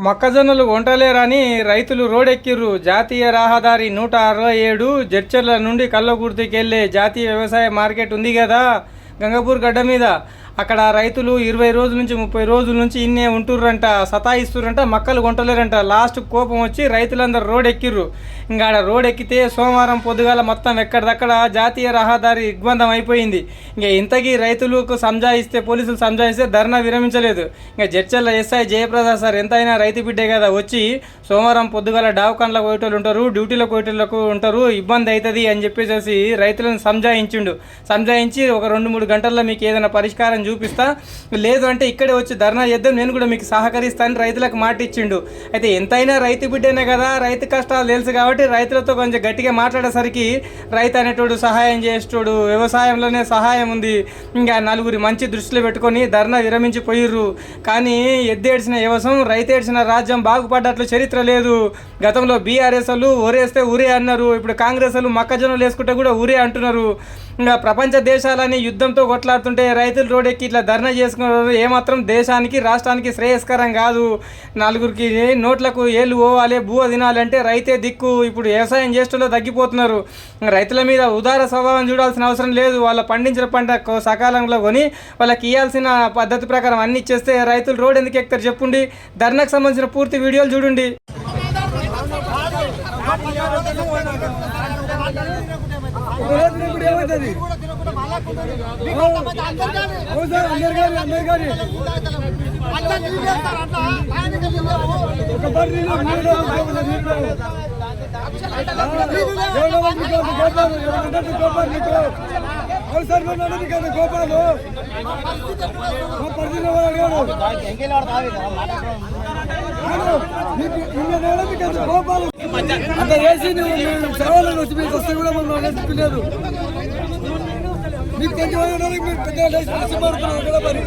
మొక్కజొన్నలు వంటలేరని రైతులు రోడెక్కిర్రు. జాతీయ రహదారి 167 జడ్చర్ల నుండి కల్లకుర్తికెళ్లే జాతీయ వ్యవసాయ మార్కెట్ ఉంది కదా గంగపూర్ గడ్డ మీద. అక్కడ రైతులు 20 రోజుల నుంచి 30 రోజుల నుంచి ఇన్నే ఉంటుర్రంట, సతాయిస్తుర్రంట, మక్కలు కొంటలేరంట. లాస్ట్ కోపం వచ్చి రైతులందరూ రోడ్ ఎక్కిర్రు. ఇంకా ఆడ రోడ్ ఎక్కితే సోమవారం పొద్దుగాల మొత్తం ఎక్కడిదక్కడ జాతీయ రహదారి దిగ్బంధం అయిపోయింది. ఇంకా ఇంతకీ రైతులకు పోలీసులు సంజాయిస్తే ధర్నా విరమించలేదు. ఇంకా జడ్చర్ల ఎస్ఐ జయప్రసాద్ సార్ ఎంతైనా రైతు బిడ్డే కదా, వచ్చి సోమవారం పొద్దుగాల డావకాన్లకు పోయేటోళ్ళు ఉంటారు, డ్యూటీలకు పోయేటోళ్ళకు ఉంటారు, ఇబ్బంది అవుతుంది అని చెప్పేసి రైతులను సంజాయించి ఒక 2-3 గంటల్లో మీకు ఏదైనా పరిష్కారం చూపిస్తా, లేదు అంటే ఇక్కడే వచ్చి ధర్నా చేద్దాం, నేను కూడా మీకు సహకరిస్తానని రైతులకు మాట ఇచ్చిండు. అయితే ఎంతైనా రైతు బిడ్డనే కదా, రైతు కష్టాలు తెలుసు కాబట్టి రైతులతో కొంచెం గట్టిగా మాట్లాడేసరికి రైతు అనేటోడు సహాయం చేసేటోడు, వ్యవసాయంలోనే సహాయం ఉంది. ఇంకా నలుగురి మంచి దృష్టిలో పెట్టుకొని ధర్నా విరమించిపోయిర్రు. కానీ ఎద్దేడ్చిన వ్యవసాయం, రైతు ఏడ్చిన రాజ్యం బాగుపడ్డట్లు చరిత్ర లేదు. గతంలో బీఆర్ఎస్ వాళ్ళు ఊరేస్తే ఊరే అన్నారు, ఇప్పుడు కాంగ్రెస్ వాళ్ళు మొక్కజొన్నలు వేసుకుంటే కూడా ఊరే అంటున్నారు. ఇంకా ప్రపంచ దేశాలని యుద్ధంతో కొట్లాడుతుంటే రైతులు రోడ్డెక్కి ఇట్లా ధర్నా చేసుకున్నారు. ఏమాత్రం దేశానికి రాష్ట్రానికి శ్రేయస్కరం కాదు. నలుగురికి నోట్లకు ఏళ్ళు పోవాలి, బువ్వ తినాలంటే రైతే దిక్కు. ఇప్పుడు వ్యవసాయం చేసేటోళ్ళు తగ్గిపోతున్నారు. రైతుల మీద ఉదార స్వభావం చూడాల్సిన అవసరం లేదు. వాళ్ళ పండించిన పంట సకాలంలో కొని వాళ్ళకి ఇవ్వాల్సిన పద్ధతి ప్రకారం అన్ని ఇచ్చేస్తే రైతులు రోడ్ ఎందుకు ఎక్కుతారు చెప్పండి. ధర్నాకు సంబంధించిన పూర్తి వీడియోలు చూడండి. అంత వేసి సేవలను వచ్చి మీకు వస్తే కూడా మమ్మల్ని చెప్పలేదు. మీకు తెలియడానికి మీరు పెద్ద నష్టపడుతున్నారు కదా. మరి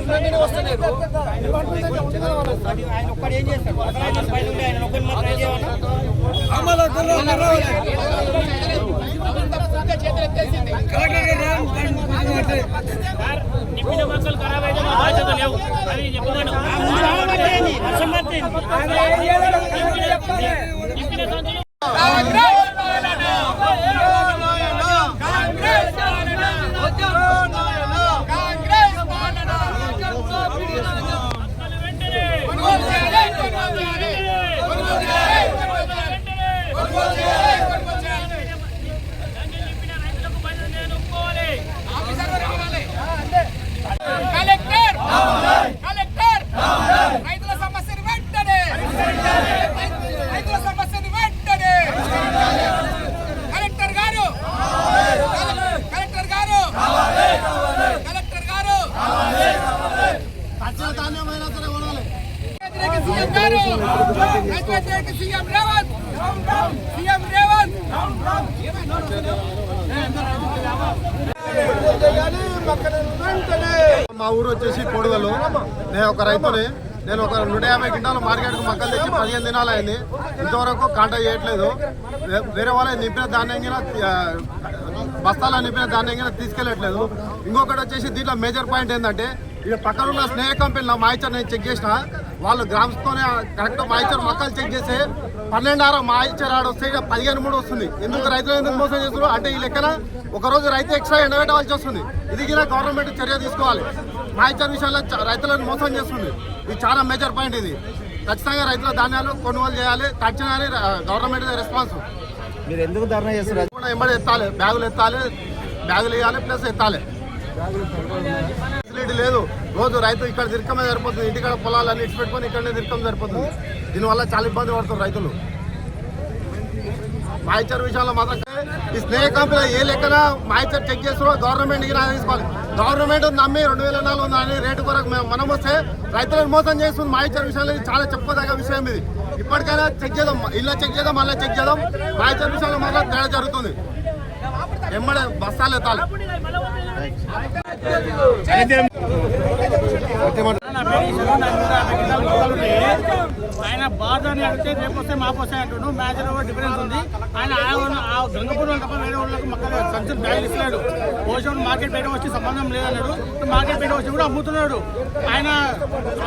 మా ఊరు వచ్చేసి పొడుగలు. నేను ఒక రైతుని. నేను ఒక 150 క్వింటాల మార్కెట్కు మక్కలు తెచ్చి 15 దినాలు అయింది. ఇంతవరకు కాంటాక్ట్ చేయట్లేదు. వేరే వాళ్ళ నింపిన ధాన్యం బస్తాలో నింపిన ధాన్యం తీసుకెళ్ళట్లేదు. ఇంకొకటి వచ్చేసి దీంట్లో మేజర్ పాయింట్ ఏంటంటే, ఇక పక్కన ఉన్న స్నేహ కంపెనీలో మాయిచర్ నేను చెక్ చేసిన, వాళ్ళు గ్రామ్స్తోనే కరెక్ట్ మాయిచర్ మక్కలు చెక్ చేసి 12.5 మాయిచర్ ఆడ వస్తే ఇక 15.3 వస్తుంది. ఎందుకు రైతులు ఎందుకు మోసం చేస్తున్నారు అంటే, ఈ లెక్కన ఒకరోజు రైతు ఎక్స్ట్రా ఎండబెట్టవలసి వస్తుంది. ఇది కూడా గవర్నమెంట్ చర్య తీసుకోవాలి. మాయిచర్ విషయంలో రైతులను మోసం చేస్తుంది. ఇది చాలా మేజర్ పాయింట్. ఇది ఖచ్చితంగా రైతుల ధాన్యాలు కొనుగోలు చేయాలి. ఖచ్చితంగా గవర్నమెంట్ రెస్పాన్స్. మీరు ఎందుకు ధర్నా చేస్తారు? ఎంబడి ఎత్తాలి, బ్యాగులు ఎత్తాలి, బ్యాగులు ఇవ్వాలి, ప్లస్ ఎత్తాలి. ఫెసిలిటీ లేదు. రోజు రైతు ఇక్కడ తిరగమే సరిపోతుంది. ఇంటికాడ పొలాలన్నీ ఇచ్చి పెట్టుకొని ఇక్కడనే తిరగం సరిపోతుంది. దీనివల్ల చాలా ఇబ్బంది పడుతుంది రైతులు. మాయిచర్ విషయంలో మాత్రం ఈ స్నేహ కంపెనీ ఏ లెక్కన మాయిచర్ చెక్ చేస్తారో గవర్నమెంట్కి తీసుకోవాలి. గవర్నమెంట్ నమ్మి 2004 అని రేటు కొరకు మనం వస్తే రైతులను మోసం చేస్తుంది. మాయిచర్ విషయంలో చాలా చెప్పుకోదగ్గ విషయం ఇది. ఇప్పటికైనా చెక్ చేద్దాం, ఇలా చెక్ చేద్దాం, మళ్ళీ చెక్ చేద్దాం. మాయిచర్ విషయంలో మాత్రం తేడా జరుగుతుంది. ఎమ్మడే బస్తాలు ఎత్తాలి. ఆయన బాధని అడిగితే రేపు వస్తే మాపు వస్తాయి అంటున్నాడు. మేజర్ డిఫరెన్స్ ఉంది. ఆయన ఆ గంగపూర్ వాళ్ళు తప్ప వేరే వాళ్ళకి మొక్కలు సంచులు బ్యాగులు ఇస్తున్నాడు. పోషణ మార్కెట్ బయట వచ్చి సంబంధం లేదన్నాడు. మార్కెట్ బయట వచ్చి కూడా అమ్ముతున్నాడు. ఆయన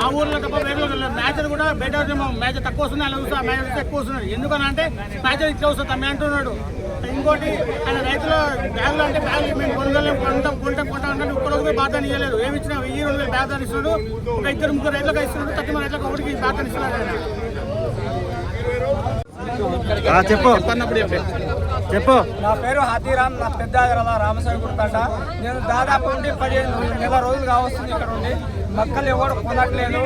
ఆ ఊర్లో తప్ప వేరే మేజర్ కూడా బయట మేజర్ తక్కువ వస్తుంది, అలా చూస్తే మేజర్ ఎక్కువ వస్తున్నాడు. ఎందుకని అంటే మేజర్ ఇట్లా వస్తుంది తమ్మి అంటున్నాడు. ఇంకోటి ఆయన రైతుల బ్యాగులు అంటే బ్యాగులు మేము కొంటాం అంటే ఒక్కరోజు బాధని ఇవ్వలేదు. ఏమి ఇచ్చినా 1000-2000 బాధని ఇస్తున్నాడు. ఒక 2-3 రైతులకు ఇస్తున్నాడు. 30 రైతులకు ఒకటికి బాధని ఇస్తున్నాడు ఆయన. చెప్పు. నా పేరు హాతీరామ్. నా పెద్ద రామసాయి గుర్తంట. నేను దాదాపు ఉండి 15 నెల రోజులు కావస్తుంది ఇక్కడ ఉండి. మొక్కలు ఎవరు కొనట్లేదు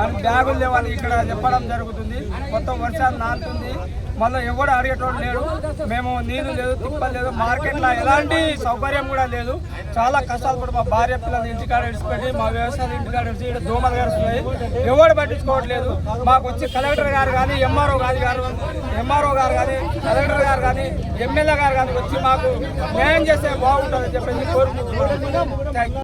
అని బ్యాగులు లేవని ఇక్కడ చెప్పడం జరుగుతుంది. మొత్తం వర్షాలు నానుతుంది. మళ్ళీ ఎవడు అడిగేటోడు లేడు. మేము నీళ్ళు లేదు, తిప్పలు లేదు, మార్కెట్లో ఎలాంటి సౌకర్యం కూడా లేదు. చాలా కష్టాలు కూడా మా భార్య పిల్లలు ఇంటికాడ ఇడిచిపెట్టి మా వ్యవసాయాలు ఇంటికాడ ఇడిచి ఇక్కడ దోమలు కరుస్తున్నాయి. ఎవడు పట్టించుకోవట్లేదు. మాకు వచ్చి కలెక్టర్ గారు కానీ ఎంఆర్ఓ గారు కానీ కలెక్టర్ గారు కానీ ఎమ్మెల్యే గారు కానీ వచ్చి మాకు న్యాయం చేస్తే బాగుంటుందని చెప్పేసి కోరుకుంటున్నాం. Thank you.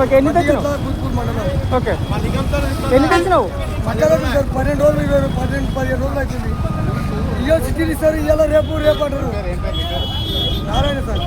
ఓకే, ఎన్ని తెచ్చినావు? ఓకే, ఎన్ని తెచ్చినావు? 12 రోజులు 15 రోజులు అవుతుంది. ఇవాళ సిటీలు ఇస్తారు, ఇవాళ రేపు అంటారు. నారాయణ సార్.